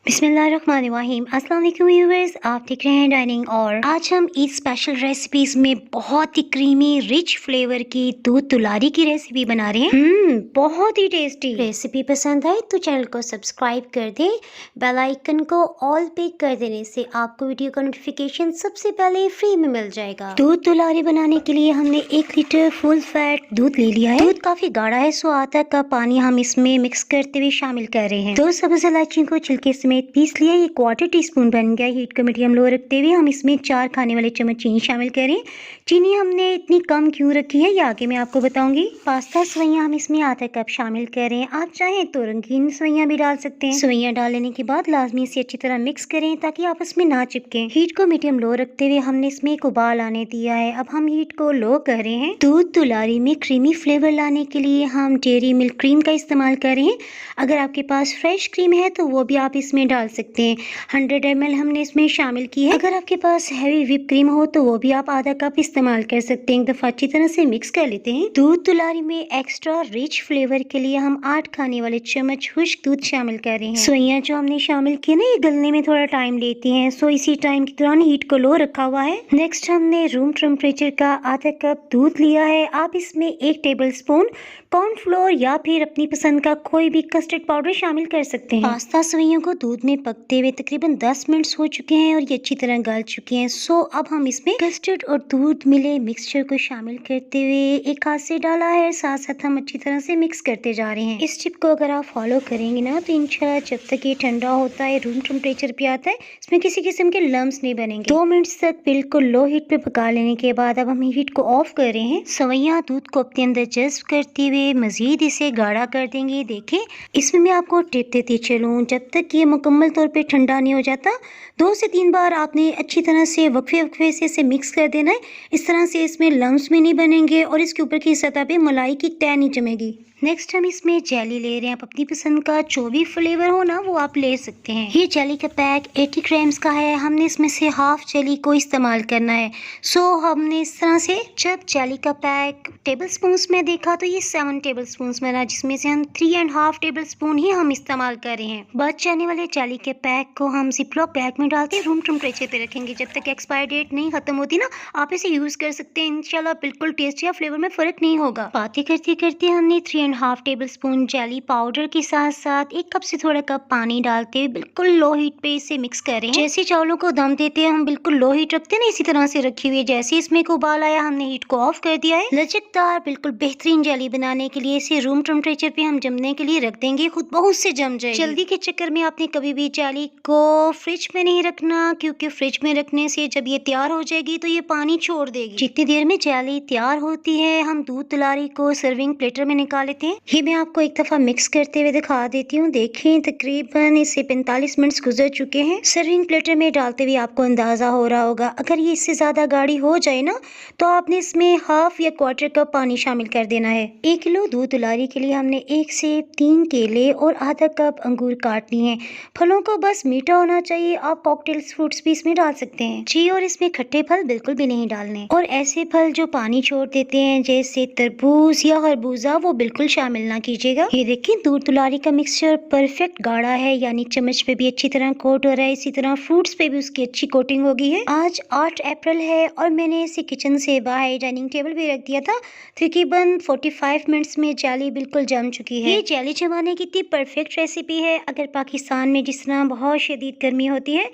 बिस्मिल्लाहिर्रहमानिर्रहीम। अस्सलाम वालेकुम व्यूअर्स, आप देख रहे हैं डाइनिंग। और आज हम ईद स्पेशल रेसिपीज में बहुत ही क्रीमी रिच फ्लेवर की दूध तुलारी की रेसिपी बना रहे हैं। बहुत ही टेस्टी रेसिपी। पसंद आए तो चैनल को सब्सक्राइब कर दें, बेल आइकन को ऑल पे कर देने से आपको वीडियो का नोटिफिकेशन सबसे पहले फ्री में मिल जाएगा। दूध तुलारी बनाने के लिए हमने 1 लीटर फुल फैट दूध ले लिया है। दूध काफी गाढ़ा है, सो आधा कप पानी हम इसमें मिक्स करते हुए शामिल कर रहे हैं। 2 सब्ज इलायची को छिलके समेत पीस लिया, ये 1/4 टीस्पून बन गया। हीट को मीडियम लो रखते हुए हम इसमें 4 खाने वाले चम्मच चीनी शामिल करें। चीनी हमने इतनी कम क्यों रखी है ये आगे मैं आपको बताऊंगी। पास्ता सवैयां हम इसमें आधा कप शामिल करें। आप चाहें तो रंगीन सवैयां भी डाल सकते हैं। सवैयां डाल लेने के बाद लाजमी से अच्छी तरह मिक्स करें ताकि आपस में ना चिपके। हीट को मीडियम लो रखते हुए हमने इसमें एक उबाल आने दिया है। अब हम हीट को लो कर रहे हैं। दूध तुलारी में क्रीमी फ्लेवर लाने के लिए हम डेयरी मिल्क क्रीम का इस्तेमाल कर रहे हैं। अगर आपके पास फ्रेश क्रीम है तो वो भी आप इसमें डाल सकते हैं। 100 ml हमने इसमें शामिल की है। अगर आपके पास हैवी व्हिप क्रीम हो तो वो भी आप आधा कप इस्तेमाल कर सकते हैं। एक दफा अच्छी तरह से मिक्स कर लेते हैं। दूध तुलारी में एक्स्ट्रा रिच फ्लेवर के लिए हम 8 खाने वाले चम्मच खुश्क दूध शामिल कर रहे हैं। सवैयां जो हमने शामिल की ना, ये गलने में थोड़ा टाइम लेती हैं, सो इसी टाइम के दौरान हीट को लो रखा हुआ है। नेक्स्ट हमने रूम टेम्परेचर का आधा कप दूध लिया है। आप इसमें 1 टेबल स्पून कॉर्नफ्लोर या फिर अपनी पसंद का कोई भी कस्टर्ड पाउडर शामिल कर सकते हैं। पास्ता सवैयों को दूध में पकते हुए तकरीबन 10 मिनट हो चुके हैं और ये अच्छी तरह गल चुके हैं। सो अब हम इसमें कस्टर्ड और दूध मिले मिक्सचर को शामिल करते हुए एक हाथ से डाला है, साथ साथ हम अच्छी तरह से मिक्स करते जा रहे हैं। इस टिप को अगर आप फॉलो करेंगे ना तो इंशाल्लाह जब तक ये ठंडा होता है, रूम टेम्परेचर पे आता है, इसमें किसी किस्म के लम्स नहीं बनेंगे। 2 मिनट तक बिल्कुल लो हीट पे पका लेने के बाद अब हम हीट को ऑफ कर रहे हैं। सवैयां दूध को अपने अंदर जज्ब करते हुए मजीद इसे गाढ़ा कर देंगे। देखें, इसमें मैं आपको टिप देती चलूँ, जब तक ये मुकम्मल तौर पे ठंडा नहीं हो जाता 2 से 3 बार आपने अच्छी तरह से वक्फे से इसे मिक्स कर देना है। इस तरह से इसमें लम्स भी नहीं बनेंगे और इसके ऊपर की सतह पे मलाई की तह नहीं जमेगी। नेक्स्ट हम इसमें जेली ले रहे हैं। आप अपनी पसंद का जो भी फ्लेवर हो ना वो आप ले सकते हैं। ये जेली का पैक 80 ग्राम्स का है। हमने इसमें से हाफ जेली को इस्तेमाल करना है। सो हमने इस तरह से जब जेली का पैक टेबल स्पून में देखा तो ये 7 टेबल स्पून बना, जिसमें से हम 3.5 टेबल स्पून ही हम इस्तेमाल कर रहे हैं। बच जाने वाले जेली के पैक को हम जिपलॉक बैग में डालते रूम टेम्परेचर पे रखेंगे। जब तक एक्सपायर डेट नहीं खत्म होती ना, आप इसे यूज कर सकते हैं। इंशाल्लाह बिल्कुल टेस्ट या फ्लेवर में फर्क नहीं होगा। बातें करते करते हमने 3.5 टेबल स्पून जेली पाउडर के साथ साथ 1 कप से थोड़ा कप पानी डालते हुए बिल्कुल लो हीट पे इसे मिक्स करें। जैसे चावलों को दम देते हैं हम बिल्कुल लो हीट रखते हैं ना, इसी तरह से रखी हुई है। जैसे इसमें एक उबाल आया हमने हीट को ऑफ कर दिया है। लचकदार बिल्कुल बेहतरीन जेली बनाने के लिए इसे रूम टेम्परेचर पे हम जमने के लिए रख देंगे। खुद बहुत से जम जाएगी। जल्दी के चक्कर में आपने कभी भी जेली को फ्रिज में नहीं रखना, क्योंकि फ्रिज में रखने से जब ये तैयार हो जाएगी तो ये पानी छोड़ देगी। जितनी देर में जेली तैयार होती है हम दूध तुलारी को सर्विंग प्लेटर में निकाल लेते हैं। ये मैं आपको एक दफा मिक्स करते हुए दिखा देती हूँ। देखें, तकरीबन इससे 45 मिनट गुजर चुके हैं। सर्विंग प्लेटर में डालते हुए आपको अंदाजा हो रहा होगा, अगर ये इससे ज्यादा गाढ़ी हो जाए ना तो आपने इसमें हाफ या 1/4 कप पानी शामिल कर देना है। 1 किलो दूध तुलारी के लिए हमने 1 से 3 केले और आधा कप अंगूर काटनी है। फलों को बस मीठा होना चाहिए। आप कॉकटेल फ्रूट्स भी इसमें डाल सकते हैं जी, और इसमें खट्टे फल बिल्कुल भी नहीं डालने। और ऐसे फल जो पानी छोड़ देते हैं जैसे तरबूज या खरबूजा, वो बिल्कुल शामिल ना कीजिएगा। ये देखिए, दूध तुलारी का मिक्सचर परफेक्ट गाढ़ा है, यानी चम्मच पे भी अच्छी तरह कोट हो रहा है, इसी तरह फ्रूट्स पे भी उसकी अच्छी कोटिंग हो गई है। आज 8 अप्रैल है और मैंने इसे किचन से बाहर डाइनिंग टेबल पे रख दिया था। तकरीबन 45 मिनट्स में जेली बिल्कुल जम चुकी है। ये जेली जमाने की इतनी परफेक्ट रेसिपी है। अगर पाकिस्तान में जिस तरह बहुत शदीद गर्मी होती है,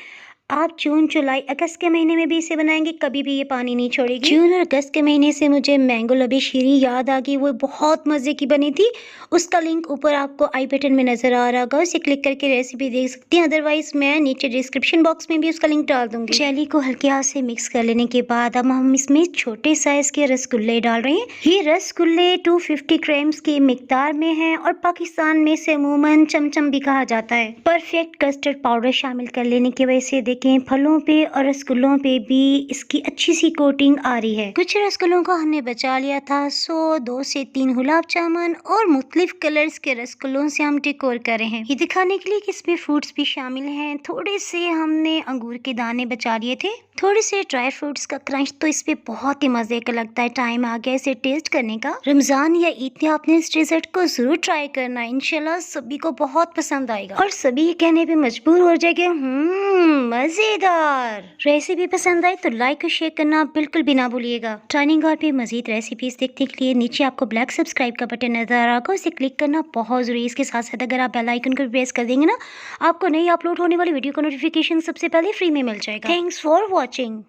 आप जून जुलाई अगस्त के महीने में भी इसे बनाएंगे, कभी भी ये पानी नहीं छोड़ेगी। जून और अगस्त के महीने से मुझे मैंगो लबी शीरी याद आ गई। वो बहुत मजे की बनी थी। उसका लिंक ऊपर आपको आई बटन में नजर आ रहा होगा, उसे क्लिक करके रेसिपी देख सकते हैं। अदरवाइज मैं नीचे डिस्क्रिप्शन बॉक्स में भी उसका लिंक डाल दूंगी। जेली को हल्के हाथ से मिक्स कर लेने के बाद अब हम इसमें छोटे साइज के रसगुल्ले डाल रहे हैं। ये रसगुल्ले 250 ग्राम्स की मिकदार में है और पाकिस्तान में से अमूमन चमचम भी कहा जाता है। परफेक्ट कस्टर्ड पाउडर शामिल कर लेने की वजह से फलों पे और रसगुल्लों पे भी इसकी अच्छी सी कोटिंग आ रही है। कुछ रसगुल्लों को हमने बचा लिया था, सो 2 से 3 गुलाब जामुन और मुख्तलिफ कलर्स के रसगुल्लों से हम डेकोर कर रहे हैं। ये दिखाने के लिए कि इसमें फ्रूट्स भी शामिल हैं। थोड़े से हमने अंगूर के दाने बचा लिए थे। थोड़े से ड्राई फ्रूट्स का क्रंच तो इस पे बहुत ही मजे का लगता है। टाइम आ गया इसे टेस्ट करने का। रमजान या ईद में आपने इस डेजर्ट को जरूर ट्राई करना, इंशाल्लाह सभी को बहुत पसंद आएगा और सभी ये कहने पे मजबूर हो जाएंगे मजेदार। रेसिपी पसंद आई तो लाइक और शेयर करना बिल्कुल भी ना भूलिएगा। ट्राइनिंग और भी मजीद रेसिपीज देखने के लिए नीचे आपको ब्लैक सब्सक्राइब का बटन नजर आ रहा होगा, उसे क्लिक करना बहुत जरूरी है। इसके साथ साथ अगर आप बेल आइकन को प्रेस कर देंगे ना, आपको नई अपलोड होने वाली वीडियो का नोटिफिकेशन सबसे पहले फ्री में मिल जाएगा। Thanks for watching.